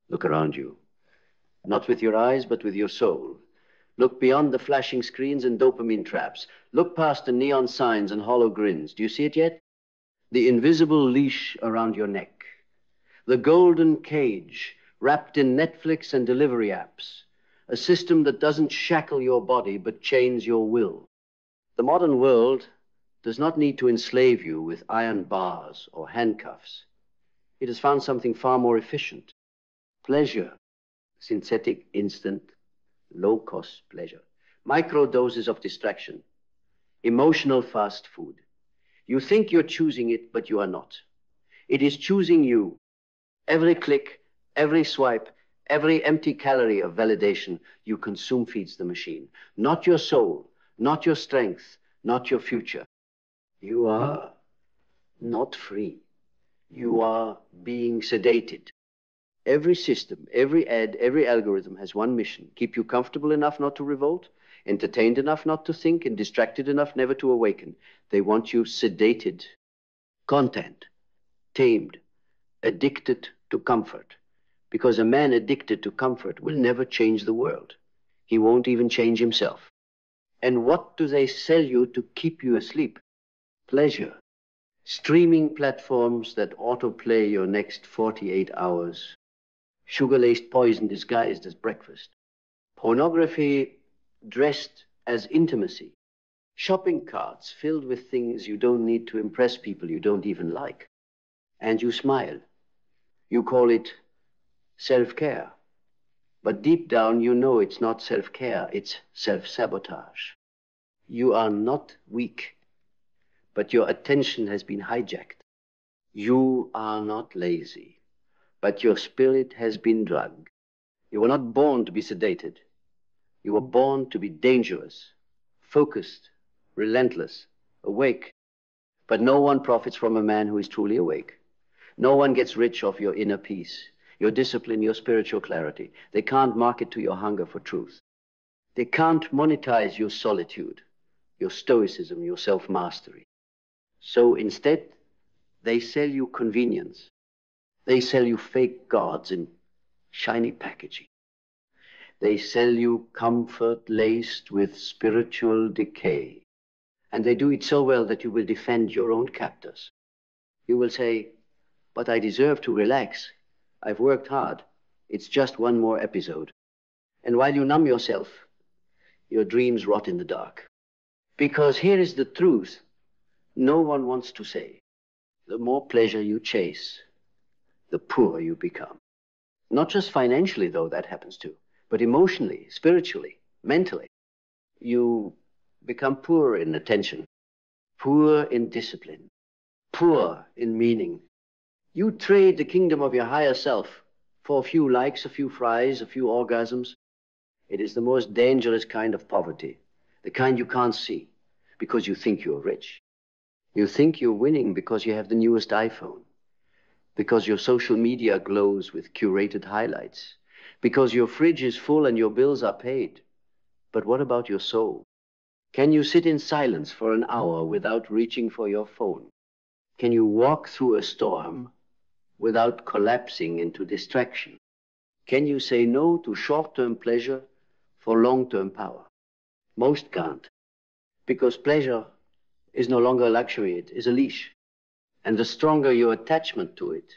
Look around you. Not with your eyes, but with your soul. Look beyond the flashing screens and dopamine traps. Look past the neon signs and hollow grins. Do you see it yet? The invisible leash around your neck. The golden cage wrapped in Netflix and delivery apps. A system that doesn't shackle your body, but chains your will. The modern world does not need to enslave you with iron bars or handcuffs. It has found something far more efficient. Pleasure. Synthetic, instant, low-cost pleasure. Micro doses of distraction. Emotional fast food. You think you're choosing it, but you are not. It is choosing you. Every click, every swipe, every empty calorie of validation you consume feeds the machine. Not your soul, not your strength, not your future. You are not free. You are being sedated. Every system, every ad, every algorithm has one mission: keep you comfortable enough not to revolt, entertained enough not to think, and distracted enough never to awaken. They want you sedated, content, tamed, addicted to comfort. Because a man addicted to comfort will never change the world. He won't even change himself. And what do they sell you to keep you asleep? Pleasure. Streaming platforms that autoplay your next 48 hours. Sugar-laced poison disguised as breakfast. Pornography dressed as intimacy. Shopping carts filled with things you don't need to impress people you don't even like. And you smile. You call it self-care. But deep down, you know it's not self-care, it's self-sabotage. You are not weak, but your attention has been hijacked. You are not lazy, but your spirit has been drugged. You were not born to be sedated. You were born to be dangerous, focused, relentless, awake. But no one profits from a man who is truly awake. No one gets rich off your inner peace, your discipline, your spiritual clarity. They can't market to your hunger for truth. They can't monetize your solitude, your stoicism, your self-mastery. So instead, they sell you convenience. They sell you fake gods in shiny packaging. They sell you comfort laced with spiritual decay. And they do it so well that you will defend your own captors. You will say, but I deserve to relax. I've worked hard. It's just one more episode. And while you numb yourself, your dreams rot in the dark. Because here is the truth no one wants to say. The more pleasure you chase, the poorer you become. Not just financially, though that happens too, but emotionally, spiritually, mentally. You become poor in attention, poor in discipline, poor in meaning. You trade the kingdom of your higher self for a few likes, a few fries, a few orgasms. It is the most dangerous kind of poverty, the kind you can't see because you think you're rich. You think you're winning because you have the newest iPhone, because your social media glows with curated highlights, because your fridge is full and your bills are paid. But what about your soul? Can you sit in silence for an hour without reaching for your phone? Can you walk through a storm without collapsing into distraction? Can you say no to short-term pleasure for long-term power? Most can't, because pleasure is no longer a luxury, it is a leash. And the stronger your attachment to it,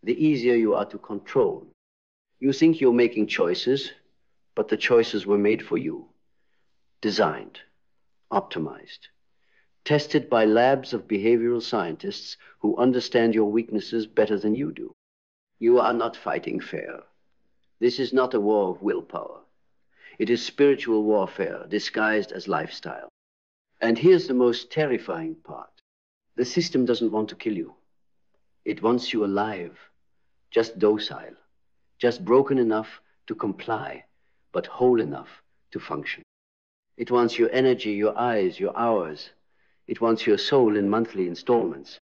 the easier you are to control. You think you're making choices, but the choices were made for you, designed, optimized, tested by labs of behavioral scientists who understand your weaknesses better than you do. You are not fighting fair. This is not a war of willpower. It is spiritual warfare disguised as lifestyle. And here's the most terrifying part. The system doesn't want to kill you. It wants you alive, just docile, just broken enough to comply, but whole enough to function. It wants your energy, your eyes, your hours. It wants your soul in monthly installments.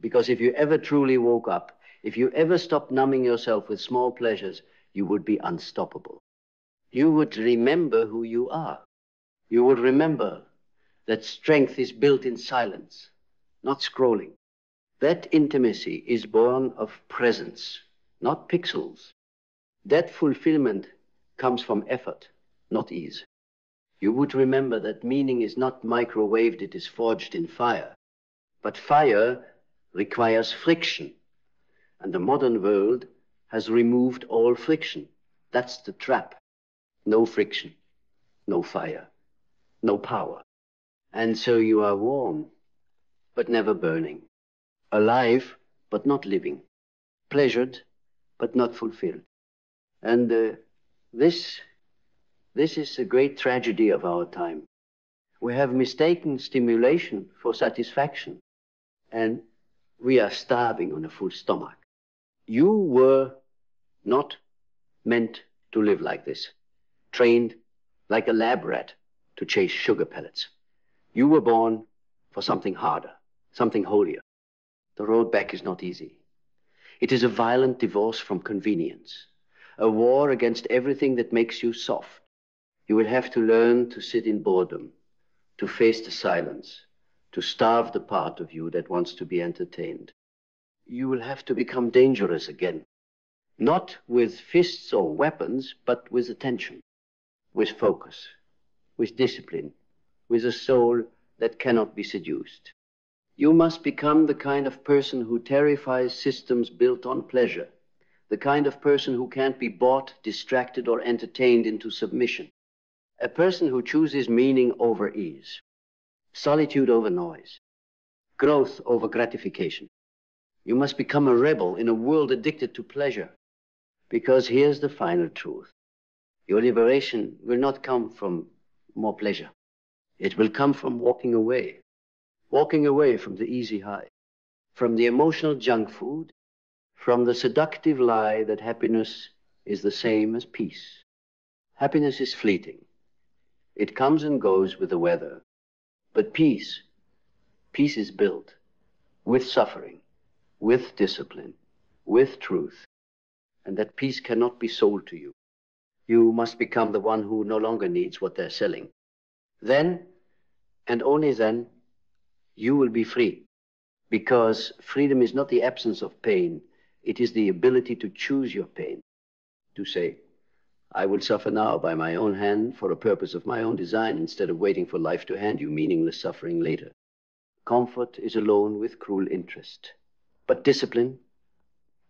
Because if you ever truly woke up, if you ever stopped numbing yourself with small pleasures, you would be unstoppable. You would remember who you are. You would remember that strength is built in silence, not scrolling. That intimacy is born of presence, not pixels. That fulfillment comes from effort, not ease. You would remember that meaning is not microwaved, it is forged in fire. But fire requires friction, and the modern world has removed all friction. That's the trap. No friction, no fire, no power. And so you are warm, but never burning. Alive, but not living. Pleasured, but not fulfilled. And this is the great tragedy of our time. We have mistaken stimulation for satisfaction, and we are starving on a full stomach. You were not meant to live like this, trained like a lab rat to chase sugar pellets. You were born for something harder, something holier. The road back is not easy. It is a violent divorce from convenience, a war against everything that makes you soft. You will have to learn to sit in boredom, to face the silence, to starve the part of you that wants to be entertained. You will have to become dangerous again, not with fists or weapons, but with attention, with focus, with discipline, with a soul that cannot be seduced. You must become the kind of person who terrifies systems built on pleasure, the kind of person who can't be bought, distracted, or entertained into submission, a person who chooses meaning over ease, solitude over noise, growth over gratification. You must become a rebel in a world addicted to pleasure, because here's the final truth. Your liberation will not come from more pleasure. It will come from walking away from the easy high, from the emotional junk food, from the seductive lie that happiness is the same as peace. Happiness is fleeting. It comes and goes with the weather. But peace is built with suffering, with discipline, with truth. And that peace cannot be sold to you. You must become the one who no longer needs what they're selling. Then, and only then, you will be free. Because freedom is not the absence of pain. It is the ability to choose your pain. To say, I will suffer now by my own hand for a purpose of my own design instead of waiting for life to hand you meaningless suffering later. Comfort is alone with cruel interest. But discipline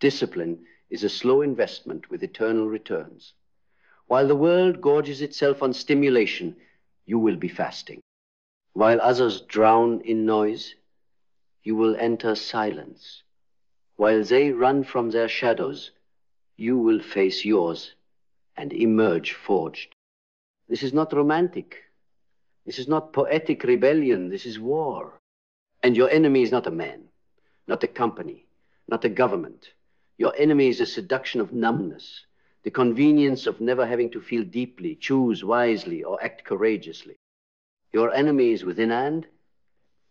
is a slow investment with eternal returns. While the world gorges itself on stimulation, you will be fasting. While others drown in noise, you will enter silence. While they run from their shadows, you will face yours and emerge forged. This is not romantic. This is not poetic rebellion. This is war. And your enemy is not a man, not a company, not a government. Your enemy is a seduction of numbness, the convenience of never having to feel deeply, choose wisely, or act courageously. Your enemy is within hand.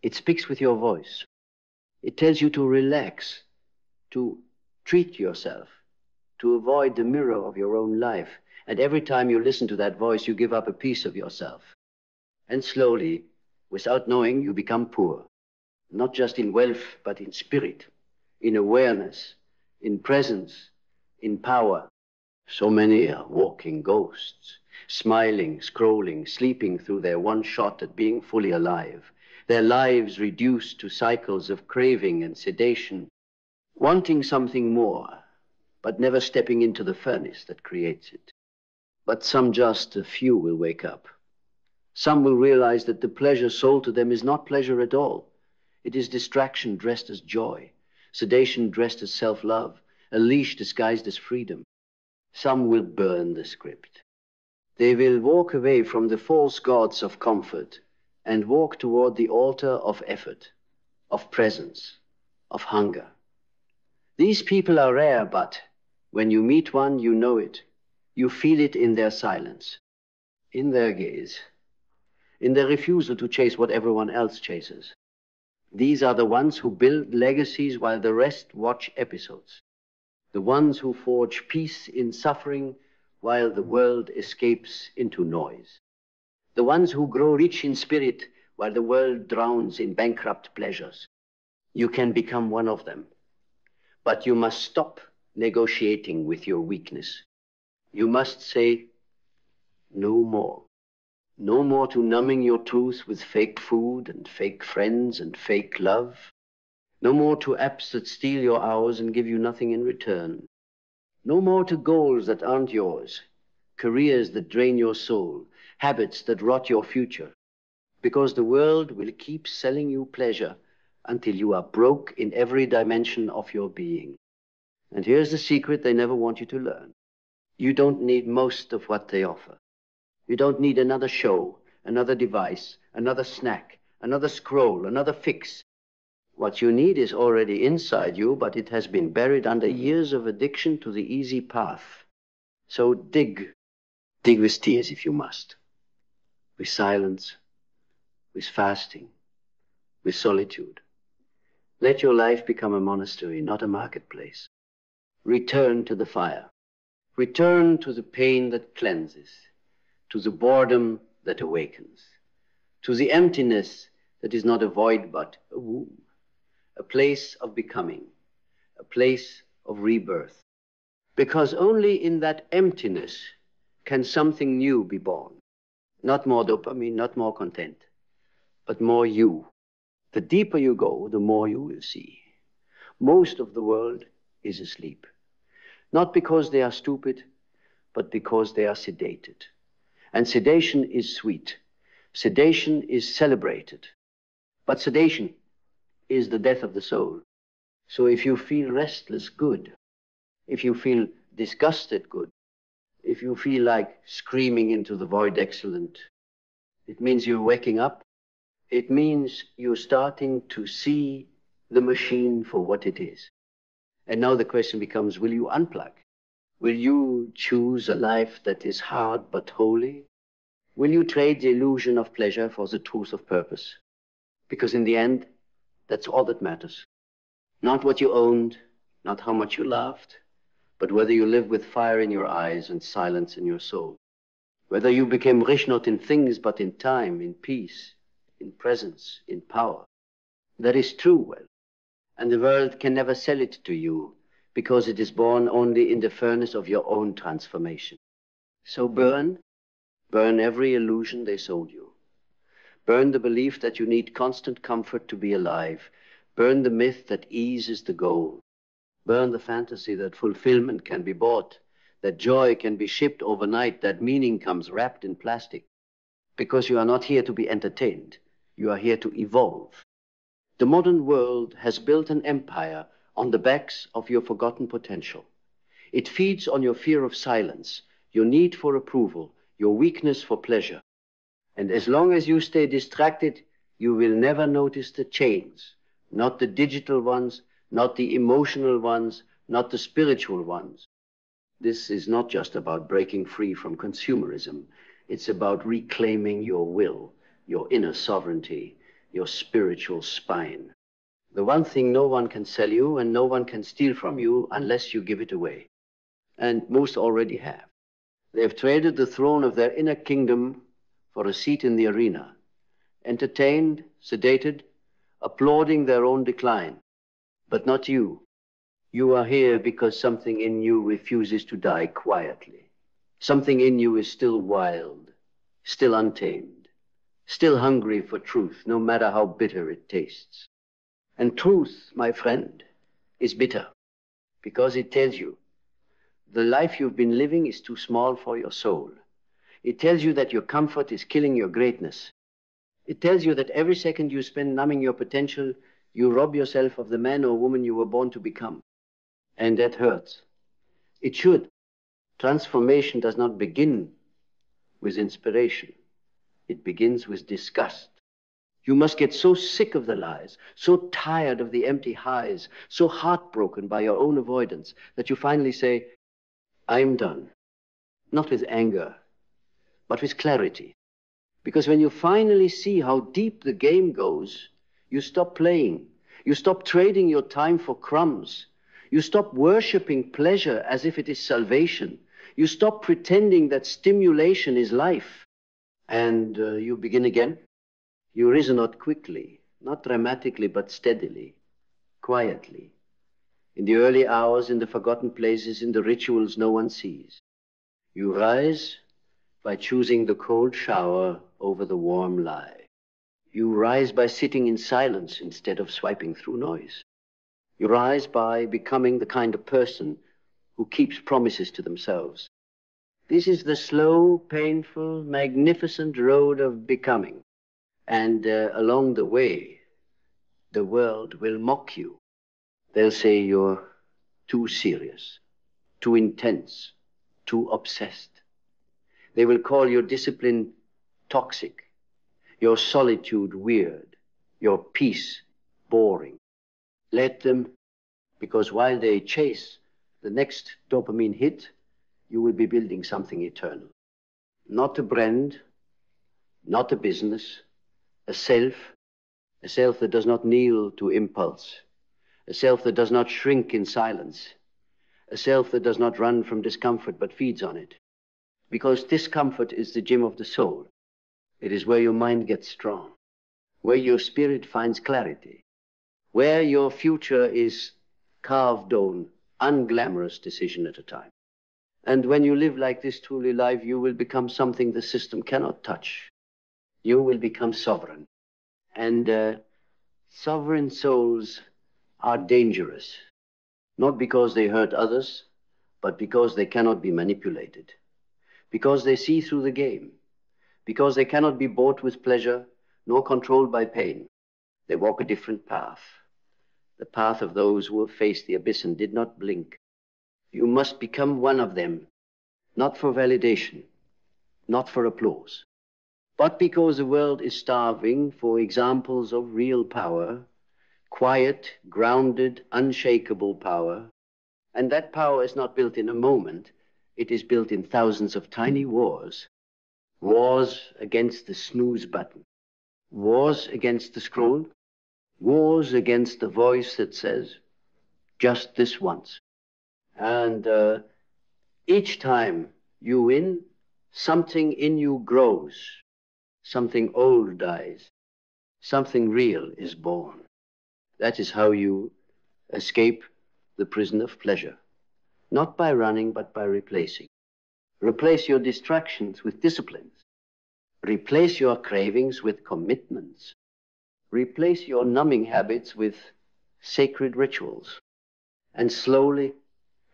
It speaks with your voice. It tells you to relax, to treat yourself, to avoid the mirror of your own life. And every time you listen to that voice, you give up a piece of yourself. And slowly, without knowing, you become poor. Not just in wealth, but in spirit, in awareness, in presence, in power. So many are walking ghosts, smiling, scrolling, sleeping through their one shot at being fully alive. Their lives reduced to cycles of craving and sedation, wanting something more, but never stepping into the furnace that creates it. But just a few will wake up. Some will realize that the pleasure sold to them is not pleasure at all. It is distraction dressed as joy, sedation dressed as self-love, a leash disguised as freedom. Some will burn the script. They will walk away from the false gods of comfort and walk toward the altar of effort, of presence, of hunger. These people are rare, but when you meet one, you know it. You feel it in their silence, in their gaze, in their refusal to chase what everyone else chases. These are the ones who build legacies while the rest watch episodes. The ones who forge peace in suffering while the world escapes into noise. The ones who grow rich in spirit while the world drowns in bankrupt pleasures. You can become one of them, but you must stop negotiating with your weakness. You must say no more. No more to numbing your truth with fake food and fake friends and fake love. No more to apps that steal your hours and give you nothing in return. No more to goals that aren't yours, careers that drain your soul, habits that rot your future. Because the world will keep selling you pleasure until you are broke in every dimension of your being. And here's the secret they never want you to learn. You don't need most of what they offer. You don't need another show, another device, another snack, another scroll, another fix. What you need is already inside you, but it has been buried under years of addiction to the easy path. So dig. Dig with tears if you must. With silence, with fasting, with solitude. Let your life become a monastery, not a marketplace. Return to the fire. Return to the pain that cleanses, to the boredom that awakens, to the emptiness that is not a void but a womb, a place of becoming, a place of rebirth. Because only in that emptiness can something new be born. Not more dopamine, not more content, but more you. The deeper you go, the more you will see. Most of the world is asleep. Not because they are stupid, but because they are sedated. And sedation is sweet. Sedation is celebrated. But sedation is the death of the soul. So if you feel restless, good. If you feel disgusted, good. If you feel like screaming into the void, excellent. It means you're waking up. It means you're starting to see the machine for what it is. And now the question becomes, will you unplug? Will you choose a life that is hard but holy? Will you trade the illusion of pleasure for the truth of purpose? Because in the end, that's all that matters. Not what you owned, not how much you laughed, but whether you live with fire in your eyes and silence in your soul. Whether you became rich not in things, but in time, in peace, in presence, in power. That is true, well. And the world can never sell it to you, because it is born only in the furnace of your own transformation. So burn every illusion they sold you. Burn the belief that you need constant comfort to be alive. Burn the myth that ease is the goal. Burn the fantasy that fulfillment can be bought, that joy can be shipped overnight, that meaning comes wrapped in plastic. Because you are not here to be entertained. You are here to evolve. The modern world has built an empire on the backs of your forgotten potential. It feeds on your fear of silence, your need for approval, your weakness for pleasure. And as long as you stay distracted, you will never notice the chains, not the digital ones, not the emotional ones, not the spiritual ones. This is not just about breaking free from consumerism. It's about reclaiming your will, your inner sovereignty, your spiritual spine. The one thing no one can sell you and no one can steal from you unless you give it away. And most already have. They have traded the throne of their inner kingdom for a seat in the arena, entertained, sedated, applauding their own decline. But not you. You are here because something in you refuses to die quietly. Something in you is still wild, still untamed, still hungry for truth, no matter how bitter it tastes. And truth, my friend, is bitter because it tells you the life you've been living is too small for your soul. It tells you that your comfort is killing your greatness. It tells you that every second you spend numbing your potential, you rob yourself of the man or woman you were born to become. And that hurts. It should. Transformation does not begin with inspiration. It begins with disgust. You must get so sick of the lies, so tired of the empty highs, so heartbroken by your own avoidance, that you finally say, I'm done. Not with anger, but with clarity. Because when you finally see how deep the game goes, you stop playing. You stop trading your time for crumbs. You stop worshiping pleasure as if it is salvation. You stop pretending that stimulation is life. And you begin again. You reason not quickly, not dramatically, but steadily, quietly. In the early hours, in the forgotten places, in the rituals no one sees. You rise by choosing the cold shower over the warm lie. You rise by sitting in silence instead of swiping through noise. You rise by becoming the kind of person who keeps promises to themselves. This is the slow, painful, magnificent road of becoming. And along the way, the world will mock you. They'll say you're too serious, too intense, too obsessed. They will call your discipline toxic, your solitude weird, your peace boring. Let them, because while they chase the next dopamine hit, you will be building something eternal. Not a brand, not a business, a self that does not kneel to impulse, a self that does not shrink in silence, a self that does not run from discomfort but feeds on it. Because discomfort is the gym of the soul. It is where your mind gets strong, where your spirit finds clarity, where your future is carved on unglamorous decision at a time. And when you live like this truly life, you will become something the system cannot touch. You will become sovereign. And sovereign souls are dangerous, not because they hurt others, but because they cannot be manipulated, because they see through the game, because they cannot be bought with pleasure, nor controlled by pain. They walk a different path, the path of those who have faced the abyss and did not blink. You must become one of them, not for validation, not for applause, but because the world is starving for examples of real power, quiet, grounded, unshakable power. And that power is not built in a moment. It is built in thousands of tiny wars. Wars against the snooze button. Wars against the scroll. Wars against the voice that says, just this once. And each time you win, something in you grows. Something old dies. Something real is born. That is how you escape the prison of pleasure. Not by running, but by replacing. Replace your distractions with disciplines. Replace your cravings with commitments. Replace your numbing habits with sacred rituals. And slowly,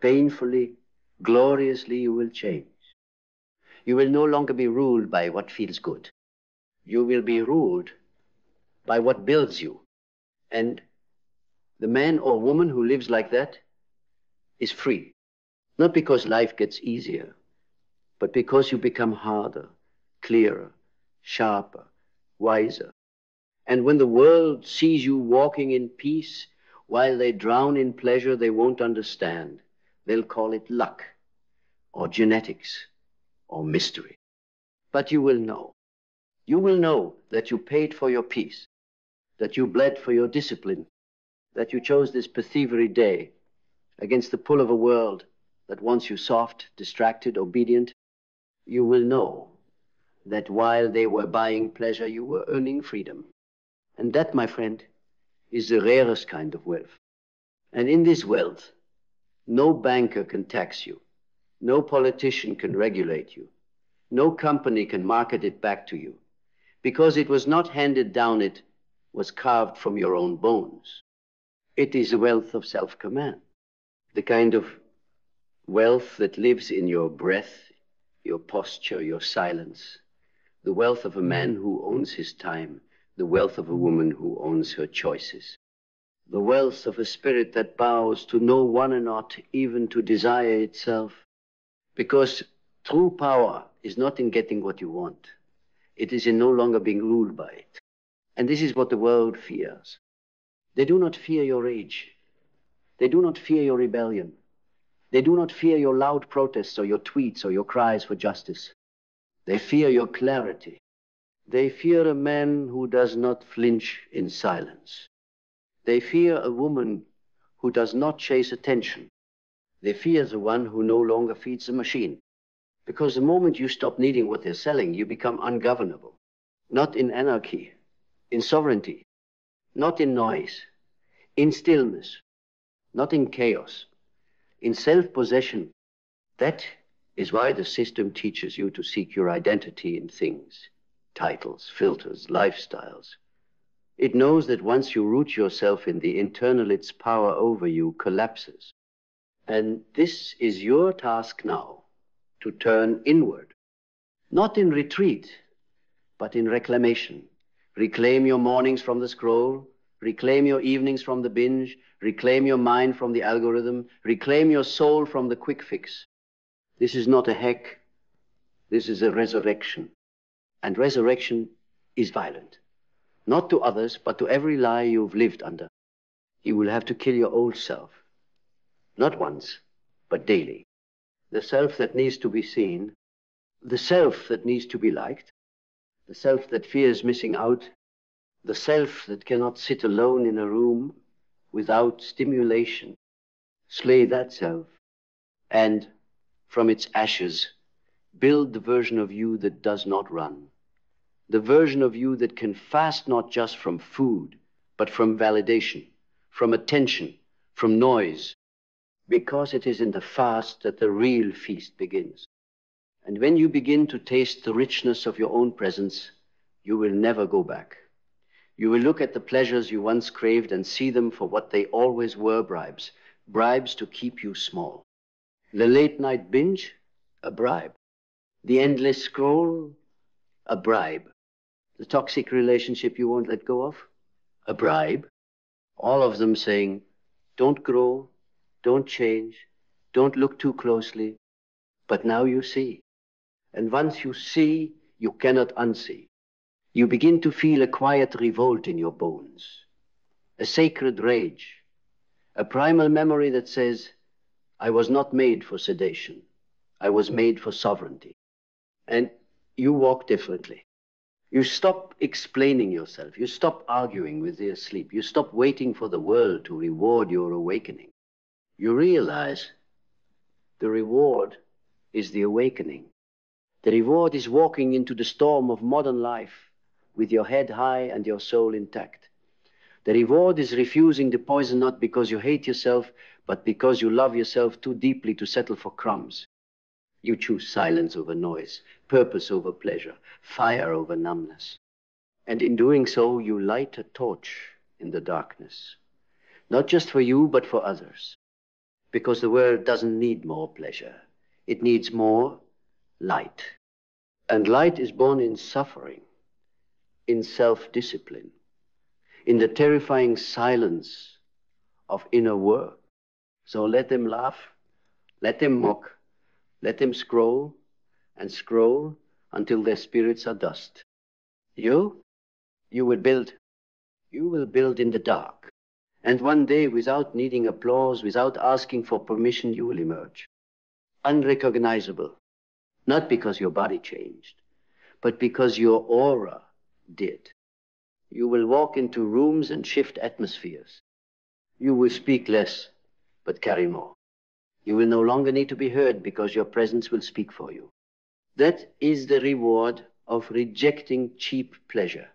painfully, gloriously, you will change. You will no longer be ruled by what feels good. You will be ruled by what builds you. And the man or woman who lives like that is free. Not because life gets easier, but because you become harder, clearer, sharper, wiser. And when the world sees you walking in peace, while they drown in pleasure they won't understand, they'll call it luck, or genetics, or mystery. But you will know. You will know that you paid for your peace, that you bled for your discipline, that you chose this perthievery day against the pull of a world that wants you soft, distracted, obedient. You will know that while they were buying pleasure, you were earning freedom. And that, my friend, is the rarest kind of wealth. And in this wealth, no banker can tax you. No politician can regulate you. No company can market it back to you. Because it was not handed down, it was carved from your own bones. It is a wealth of self-command. The kind of wealth that lives in your breath, your posture, your silence. The wealth of a man who owns his time. The wealth of a woman who owns her choices. The wealth of a spirit that bows to no one and not even to desire itself. Because true power is not in getting what you want. It is in no longer being ruled by it. And this is what the world fears. They do not fear your rage. They do not fear your rebellion. They do not fear your loud protests or your tweets or your cries for justice. They fear your clarity. They fear a man who does not flinch in silence. They fear a woman who does not chase attention. They fear the one who no longer feeds the machine. Because the moment you stop needing what they're selling, you become ungovernable. Not in anarchy, in sovereignty, not in noise, in stillness, not in chaos, in self-possession. That is why the system teaches you to seek your identity in things, titles, filters, lifestyles. It knows that once you root yourself in the internal, its power over you collapses. And this is your task now, to turn inward, not in retreat, but in reclamation. Reclaim your mornings from the scroll, reclaim your evenings from the binge, reclaim your mind from the algorithm, reclaim your soul from the quick fix. This is not a hack, this is a resurrection. And resurrection is violent. Not to others, but to every lie you've lived under. You will have to kill your old self. Not once, but daily. The self that needs to be seen, the self that needs to be liked, the self that fears missing out, the self that cannot sit alone in a room without stimulation. Slay that self, and from its ashes, build the version of you that does not run. The version of you that can fast not just from food, but from validation, from attention, from noise, because it is in the fast that the real feast begins. And when you begin to taste the richness of your own presence, you will never go back. You will look at the pleasures you once craved and see them for what they always were, bribes. Bribes to keep you small. The late night binge, a bribe. The endless scroll, a bribe. The toxic relationship you won't let go of, a bribe. All of them saying, don't grow, don't change, don't look too closely. But now you see. And once you see, you cannot unsee. You begin to feel a quiet revolt in your bones, a sacred rage, a primal memory that says, I was not made for sedation. I was made for sovereignty. And you walk differently. You stop explaining yourself. You stop arguing with the asleep. You stop waiting for the world to reward your awakening. You realize the reward is the awakening. The reward is walking into the storm of modern life with your head high and your soul intact. The reward is refusing the poison not because you hate yourself, but because you love yourself too deeply to settle for crumbs. You choose silence over noise, purpose over pleasure, fire over numbness. And in doing so, you light a torch in the darkness. Not just for you, but for others. Because the world doesn't need more pleasure. It needs more light. And light is born in suffering, in self-discipline, in the terrifying silence of inner work. So let them laugh, let them mock, let them scroll and scroll until their spirits are dust. You will build. You will build in the dark. And one day, without needing applause, without asking for permission, you will emerge. Unrecognizable. Not because your body changed, but because your aura did. You will walk into rooms and shift atmospheres. You will speak less, but carry more. You will no longer need to be heard because your presence will speak for you. That is the reward of rejecting cheap pleasure,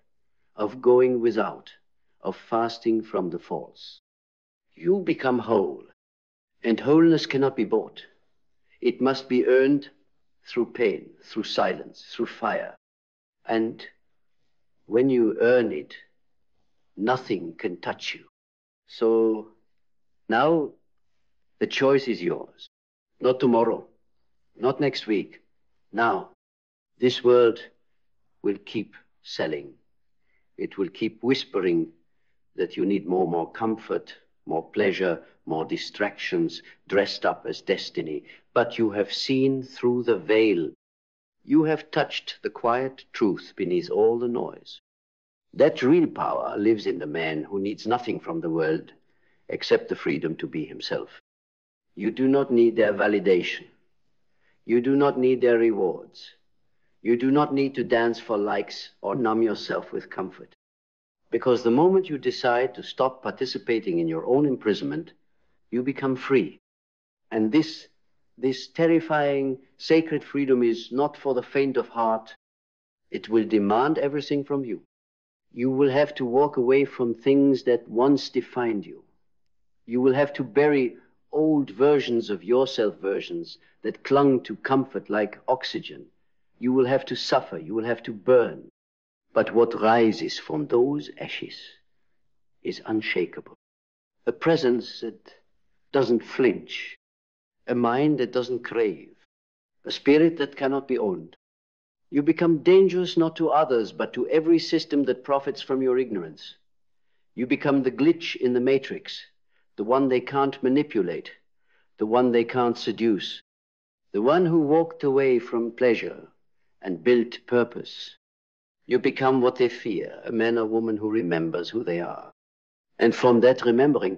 of going without, of fasting from the false. You become whole, and wholeness cannot be bought. It must be earned through pain, through silence, through fire. And when you earn it, nothing can touch you. So now the choice is yours. Not tomorrow, not next week. Now, this world will keep selling. It will keep whispering that you need more comfort, more pleasure, more distractions, dressed up as destiny. But you have seen through the veil. You have touched the quiet truth beneath all the noise. That real power lives in the man who needs nothing from the world except the freedom to be himself. You do not need their validation. You do not need their rewards. You do not need to dance for likes or numb yourself with comfort. Because the moment you decide to stop participating in your own imprisonment, you become free. And this terrifying, sacred freedom is not for the faint of heart. It will demand everything from you. You will have to walk away from things that once defined you. You will have to bury old versions of yourself versions that clung to comfort like oxygen. You will have to suffer, you will have to burn. But what rises from those ashes is unshakable. A presence that doesn't flinch, a mind that doesn't crave, a spirit that cannot be owned. You become dangerous not to others, but to every system that profits from your ignorance. You become the glitch in the matrix, the one they can't manipulate, the one they can't seduce, the one who walked away from pleasure and built purpose. You become what they fear, a man or woman who remembers who they are. And from that remembering,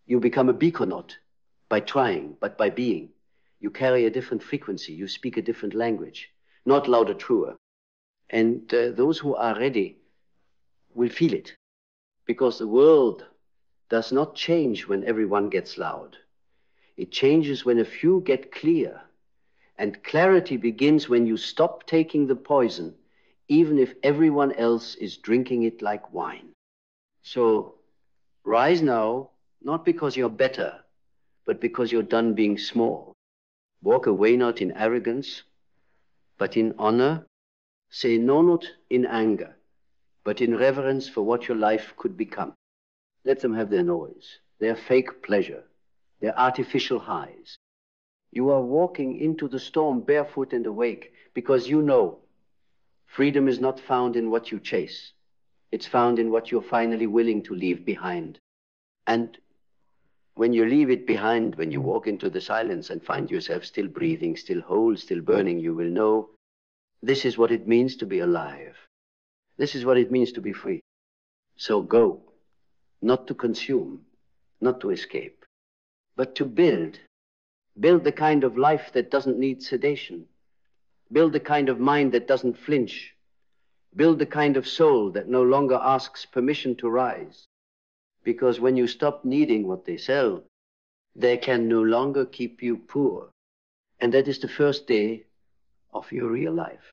you become a beaconaut by trying, but by being. You carry a different frequency, you speak a different language, not louder, truer. And those who are ready will feel it, because the world does not change when everyone gets loud. It changes when a few get clear. And clarity begins when you stop taking the poison, even if everyone else is drinking it like wine. So rise now, not because you're better, but because you're done being small. Walk away not in arrogance, but in honor. Say no not in anger, but in reverence for what your life could become. Let them have their noise, their fake pleasure, their artificial highs. You are walking into the storm barefoot and awake because you know freedom is not found in what you chase. It's found in what you're finally willing to leave behind. And when you leave it behind, when you walk into the silence and find yourself still breathing, still whole, still burning, you will know this is what it means to be alive. This is what it means to be free. So go, not to consume, not to escape, but to build. Build the kind of life that doesn't need sedation. Build the kind of mind that doesn't flinch. Build the kind of soul that no longer asks permission to rise. Because when you stop needing what they sell, they can no longer keep you poor. And that is the first day of your real life.